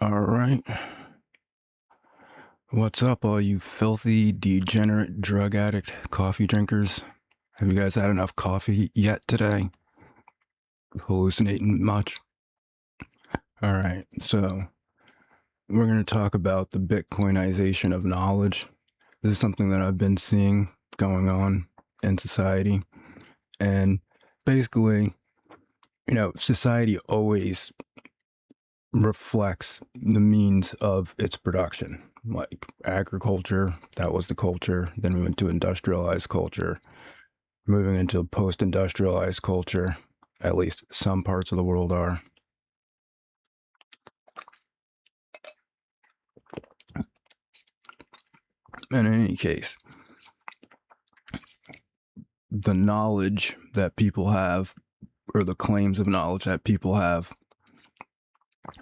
All right. What's up, all you filthy, degenerate, drug addict coffee drinkers? Have you guys had enough coffee yet today? Hallucinating much? All right, so we're going to talk about the Bitcoinization of knowledge. This is something that I've been seeing going on in society. And basically, society always reflects the means of its production. Like agriculture, that was the culture. Then we went to industrialized culture, moving into post-industrialized culture. At least some parts of the world are. And in any case, the knowledge that people have, or the claims of knowledge that people have,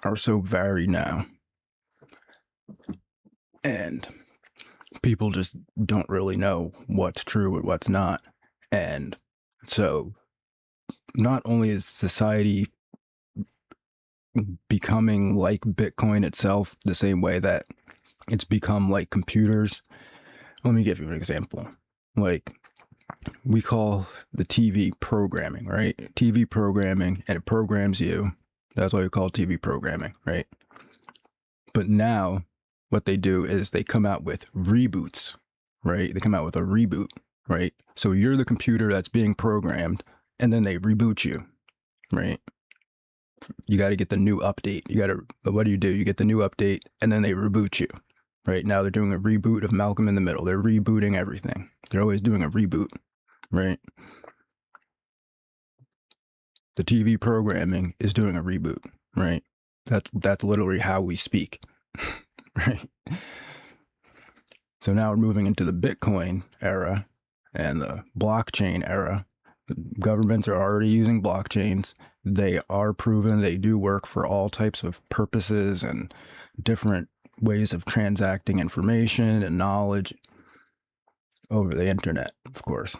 are so varied now. And people just don't really know what's true and what's not. And so not only is society becoming like Bitcoin itself the same way that it's become like computers. Let me give you an example. Like, we call the TV programming, right? TV programming, and it programs you. That's why we call it TV programming, right? But now what they do is they come out with reboots, right? They come out with a reboot, right? So you're the computer that's being programmed, and then they reboot you, right? You got to get the new update. What do? You get the new update, and then they reboot you. Right now, they're doing a reboot of Malcolm in the Middle. They're rebooting everything. They're always doing a reboot, right? The TV programming is doing a reboot, right? That's literally how we speak, right? So now we're moving into the Bitcoin era and the blockchain era. Governments are already using blockchains. They are proven they do work for all types of purposes and different ways of transacting information and knowledge over the internet, of course,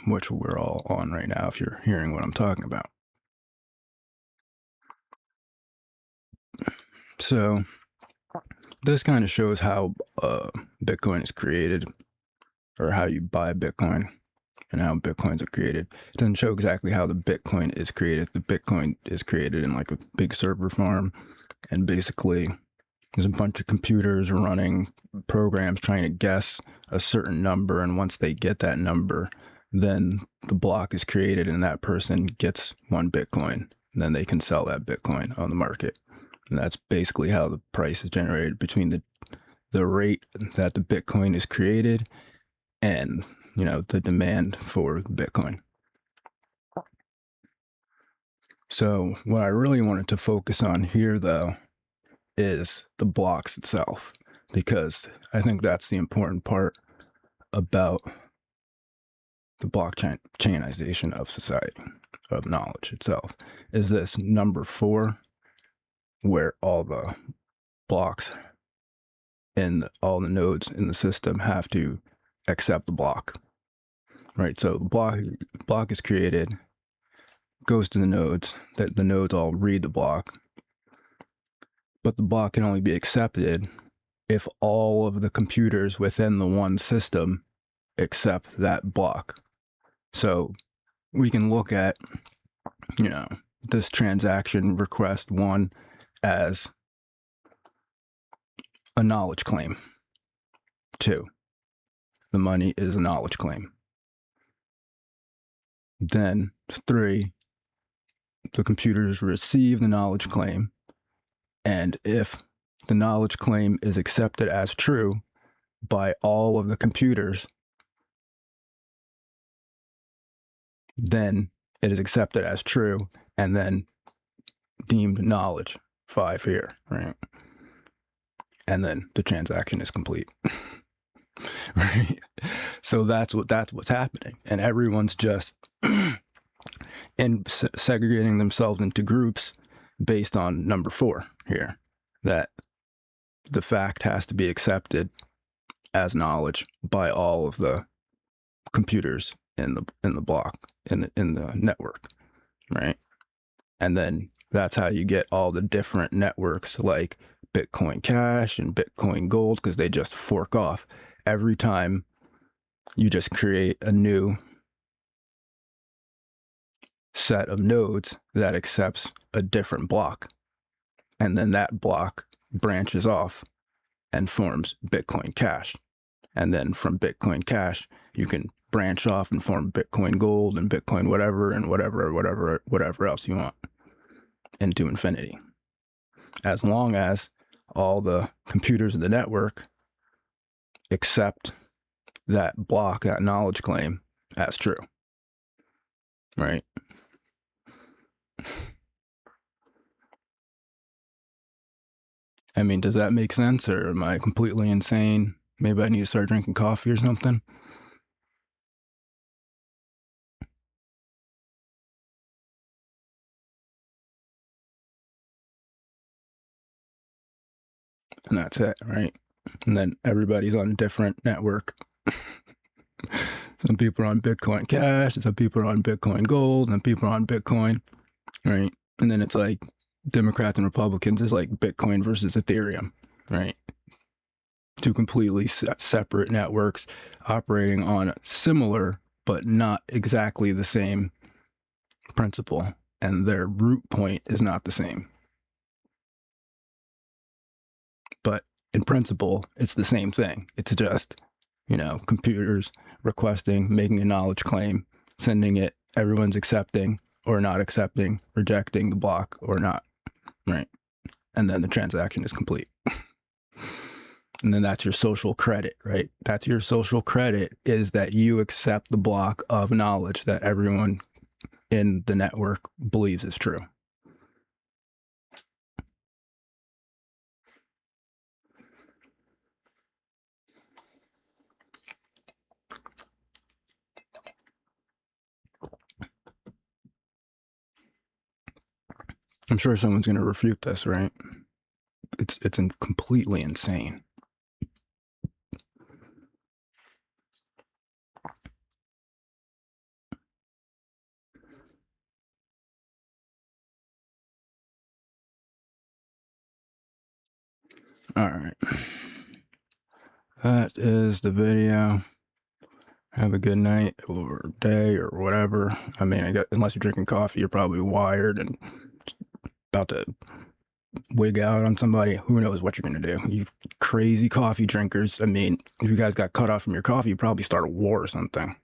which we're all on right now if you're hearing what I'm talking about. So this kind of shows how Bitcoin is created, or how you buy Bitcoin and how Bitcoins are created. It doesn't show exactly how the Bitcoin is created. The Bitcoin is created in like a big server farm, and basically there's a bunch of computers running programs trying to guess a certain number, and once they get that number, then the block is created and that person gets 1 Bitcoin, and then they can sell that Bitcoin on the market. And that's basically how the price is generated, between the rate that the Bitcoin is created and the demand for the Bitcoin. So what I really wanted to focus on here, though, is the blocks itself, because I think that's the important part about the blockchainization of society, of knowledge itself, is this number 4, where all the blocks and all the nodes in the system have to accept the block, right? So the block is created, goes to the nodes, that the nodes all read the block, but the block can only be accepted if all of the computers within the one system accept that block. So we can look at, this transaction request 1 as a knowledge claim. 2, the money is a knowledge claim. Then 3, the computers receive the knowledge claim, and if the knowledge claim is accepted as true by all of the computers, then it is accepted as true and then deemed knowledge. 5 here, right? And then the transaction is complete. Right? So that's what's happening, and everyone's just segregating themselves into groups based on number 4 here, that the fact has to be accepted as knowledge by all of the computers in the block, in the network, right? And then That's how you get all the different networks like Bitcoin Cash and Bitcoin Gold, because they just fork off every time you just create a new set of nodes that accepts a different block. And then that block branches off and forms Bitcoin Cash. And then from Bitcoin Cash, you can branch off and form Bitcoin Gold and Bitcoin whatever and whatever else you want into infinity. As long as all the computers in the network accept that block, that knowledge claim as true, right? I mean, does that make sense, or am I completely insane? Maybe I need to start drinking coffee or something. And that's it, right? And then everybody's on a different network. Some people are on Bitcoin Cash, some people are on Bitcoin Gold, and people are on Bitcoin, right? And then it's like Democrats and Republicans is like Bitcoin versus Ethereum, right? Two completely separate networks operating on similar but not exactly the same principle, and their root point is not the same. But in principle, it's the same thing. It's just, computers requesting, making a knowledge claim, sending it, everyone's accepting or not accepting, rejecting the block or not, right? And then the transaction is complete. And then that's your social credit, right? That's your social credit, is that you accept the block of knowledge that everyone in the network believes is true. I'm sure someone's going to refute this, right? It's completely insane. All right. That is the video. Have a good night or day or whatever. I mean, unless you're drinking coffee, you're probably wired and about to wig out on somebody. Who knows what you're going to do? You crazy coffee drinkers. I mean, if you guys got cut off from your coffee, you'd probably start a war or something.